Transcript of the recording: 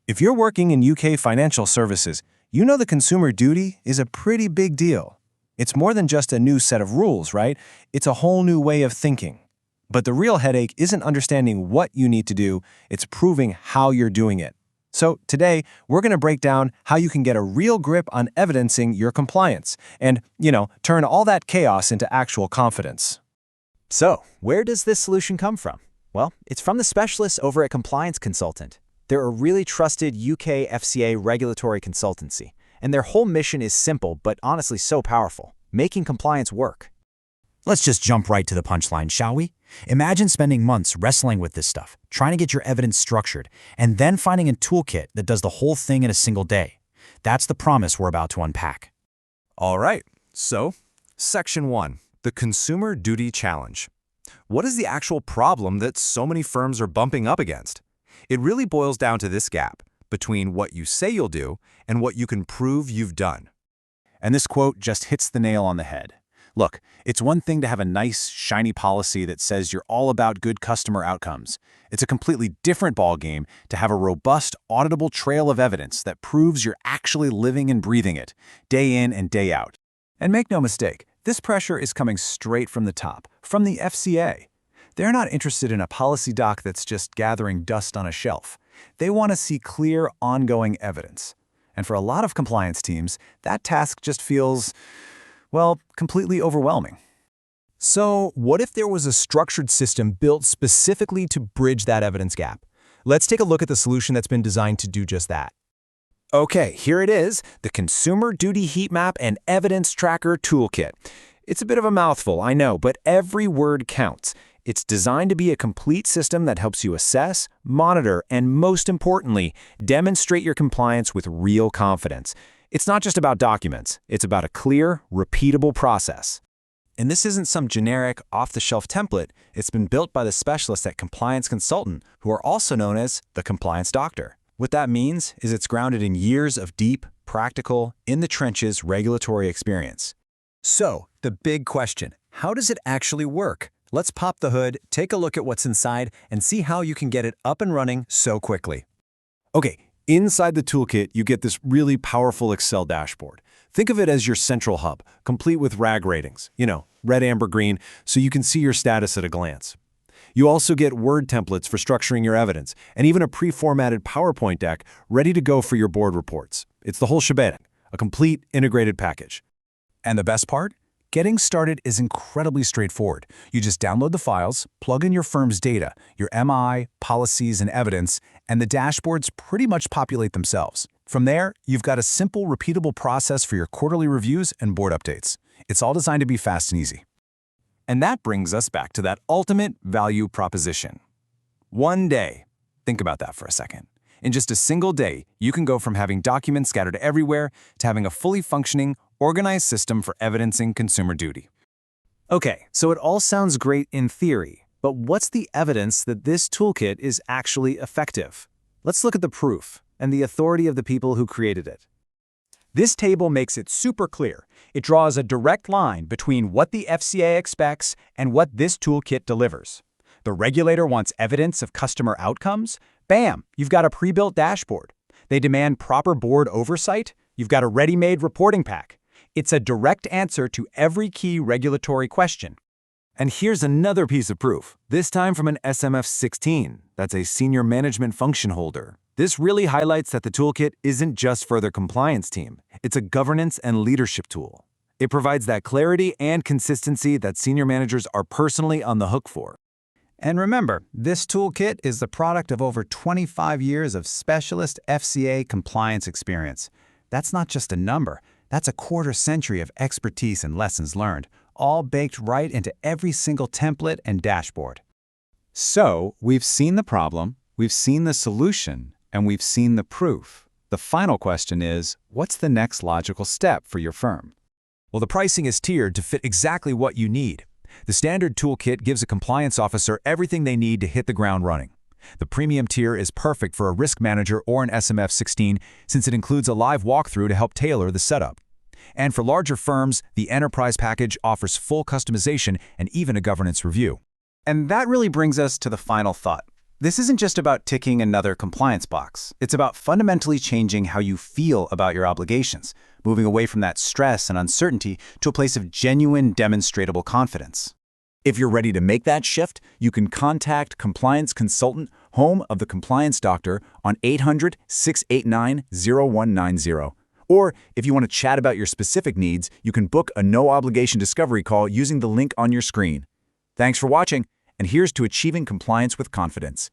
If you're working in UK financial services, you know the consumer duty is a pretty big deal. It's more than just a new set of rules, right? It's a whole new way of thinking. But the real headache isn't understanding what you need to do, it's proving how you're doing it. So today, we're going to break down how you can get a real grip on evidencing your compliance and, turn all that chaos into actual confidence. So, where does this solution come from? Well, it's from the specialists over at Compliance Consultant. They're a really trusted UK FCA regulatory consultancy, and their whole mission is simple but honestly so powerful: making compliance work. Let's just jump right to the punchline, shall we? Imagine spending months wrestling with this stuff, trying to get your evidence structured, and then finding a toolkit that does the whole thing in a single day. That's the promise we're about to unpack. All right, so Section 1, the Consumer Duty Challenge. What is the actual problem that so many firms are bumping up against? It really boils down to this gap between what you say you'll do and what you can prove you've done. And this quote just hits the nail on the head. Look, it's one thing to have a nice, shiny policy that says you're all about good customer outcomes. It's a completely different ballgame to have a robust, auditable trail of evidence that proves you're actually living and breathing it, day in and day out. And make no mistake, this pressure is coming straight from the top, from the FCA. They're not interested in a policy doc that's just gathering dust on a shelf. They want to see clear, ongoing evidence. And for a lot of compliance teams, that task just feels, well, completely overwhelming. So, what if there was a structured system built specifically to bridge that evidence gap? Let's take a look at the solution that's been designed to do just that. Okay, here it is, the Consumer Duty Heatmap and Evidence Tracker Toolkit. It's a bit of a mouthful, I know, but every word counts. It's designed to be a complete system that helps you assess, monitor, and most importantly, demonstrate your compliance with real confidence. It's not just about documents, it's about a clear, repeatable process. And this isn't some generic, off-the-shelf template. It's been built by the specialists at Compliance Consultant, who are also known as the Compliance Doctor. What that means is it's grounded in years of deep, practical, in-the-trenches regulatory experience. So, the big question, how does it actually work? Let's pop the hood, take a look at what's inside, and see how you can get it up and running so quickly. Okay, inside the toolkit, you get this really powerful Excel dashboard. Think of it as your central hub, complete with RAG ratings, red, amber, green, so you can see your status at a glance. You also get Word templates for structuring your evidence, and even a pre-formatted PowerPoint deck ready to go for your board reports. It's the whole shebang, a complete integrated package. And the best part? Getting started is incredibly straightforward. You just download the files, plug in your firm's data, your MI, policies, and evidence, and the dashboards pretty much populate themselves. From there, you've got a simple, repeatable process for your quarterly reviews and board updates. It's all designed to be fast and easy. And that brings us back to that ultimate value proposition. One day. Think about that for a second. In just a single day, you can go from having documents scattered everywhere to having a fully functioning, organized system for evidencing consumer duty. Okay, so it all sounds great in theory, but what's the evidence that this toolkit is actually effective? Let's look at the proof and the authority of the people who created it. This table makes it super clear. It draws a direct line between what the FCA expects and what this toolkit delivers. The regulator wants evidence of customer outcomes? Bam, you've got a pre-built dashboard. They demand proper board oversight? You've got a ready-made reporting pack. It's a direct answer to every key regulatory question. And here's another piece of proof, this time from an SMF 16. That's a senior management function holder. This really highlights that the toolkit isn't just for their compliance team. It's a governance and leadership tool. It provides that clarity and consistency that senior managers are personally on the hook for. And remember, this toolkit is the product of over 25 years of specialist FCA compliance experience. That's not just a number. That's a quarter-century of expertise and lessons learned, all baked right into every single template and dashboard. So, we've seen the problem, we've seen the solution, and we've seen the proof. The final question is, what's the next logical step for your firm? Well, the pricing is tiered to fit exactly what you need. The standard toolkit gives a compliance officer everything they need to hit the ground running. The premium tier is perfect for a risk manager or an SMF 16 since it includes a live walkthrough to help tailor the setup. And for larger firms, the enterprise package offers full customization and even a governance review. And that really brings us to the final thought. This isn't just about ticking another compliance box. It's about fundamentally changing how you feel about your obligations, moving away from that stress and uncertainty to a place of genuine, demonstrable confidence. If you're ready to make that shift, you can contact Compliance Consultant, home of the Compliance Doctor, on 800-689-0190. Or if you want to chat about your specific needs, you can book a no-obligation discovery call using the link on your screen. Thanks for watching, and here's to achieving compliance with confidence.